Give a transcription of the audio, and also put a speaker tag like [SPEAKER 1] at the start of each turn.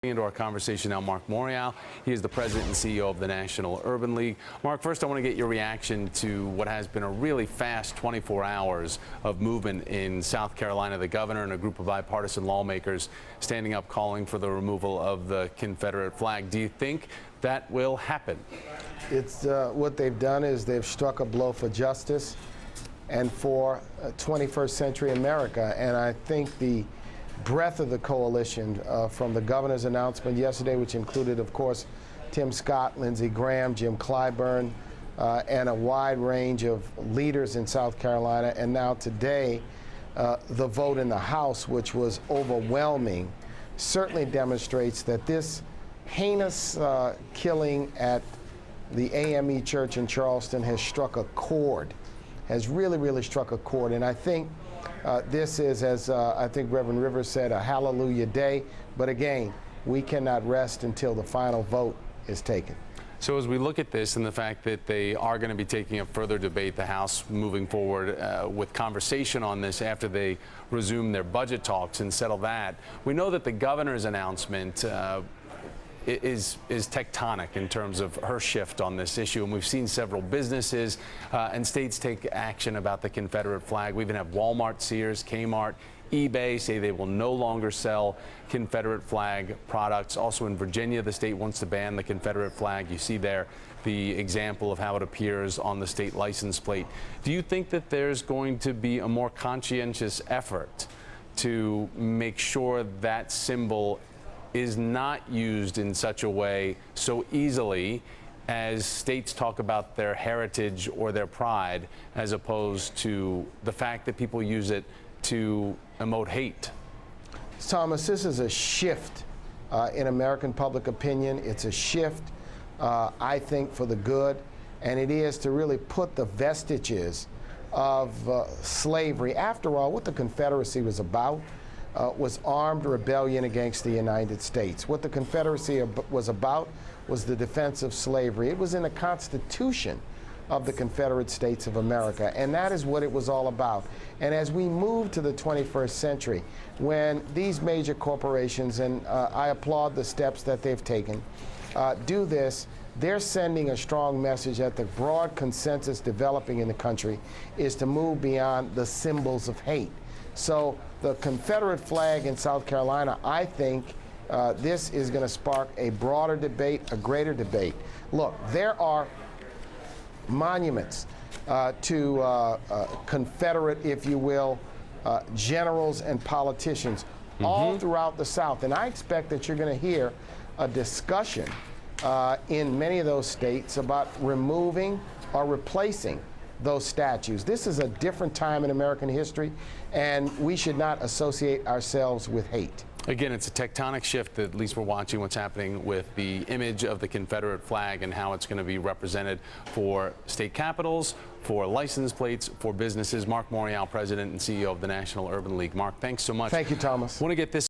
[SPEAKER 1] Into our conversation now, Mark Morial. He is the president and CEO of the National Urban League. Mark, first I want to get your reaction to what has been a really fast 24 hours of movement in South Carolina. The governor and a group of bipartisan lawmakers standing up calling for the removal of the Confederate flag. Do you think that will happen?
[SPEAKER 2] It's what they've done is they've struck a blow for justice and for 21st century America. And I think the breadth of the coalition from the governor's announcement yesterday, which included, of course, Tim Scott, Lindsey Graham, Jim Clyburn, and a wide range of leaders in South Carolina. And now today, the vote in the House, which was overwhelming, certainly demonstrates that this heinous killing at the AME Church in Charleston has struck a chord, has really struck a chord. And I think this is, as I think Reverend Rivers said, a hallelujah day. But again, we cannot rest until the final vote is taken.
[SPEAKER 1] So as we look at this and the fact that they are going to be taking a further debate, the House moving forward with conversation on this after they resume their budget talks and settle that, we know that the governor's announcement is tectonic in terms of her shift on this issue, and we've seen several businesses and states take action about the Confederate flag. We even have Walmart, Sears, Kmart, eBay say they will no longer sell Confederate flag products. Also in Virginia, the state wants to ban the Confederate flag. You see there the example of how it appears on the state license plate. Do you think that there's going to be a more conscientious effort to make sure that symbol is not used in such a way so easily as states talk about their heritage or their pride, as opposed to the fact that people use it to emote hate?
[SPEAKER 2] Thomas, this is a shift in American public opinion. It's a shift, I think, for the good, and it is to really put the vestiges of slavery. After all, what the Confederacy was about was armed rebellion against the United States. What the Confederacy was about was the defense of slavery. It was in the Constitution of the Confederate States of America, and that is what it was all about. And as we move to the 21st century, when these major corporations, and I applaud the steps that they've taken, do this, they're sending a strong message that the broad consensus developing in the country is to move beyond the symbols of hate. So the Confederate flag in South Carolina, I think this is going to spark a broader debate, a greater debate. Look, there are monuments to Confederate, if you will, generals and politicians all throughout the South. And I expect that you're going to hear a discussion in many of those states about removing or replacing those statues. This is a different time in American history, and we should not associate ourselves with hate.
[SPEAKER 1] Again, it's a tectonic shift. At least we're watching what's happening with the image of the Confederate flag and how it's going to be represented for state capitals, for license plates, for businesses. Mark Morial, president and CEO of the National Urban League. Mark, thanks so much.
[SPEAKER 2] Thank you, Thomas.
[SPEAKER 1] I want to get this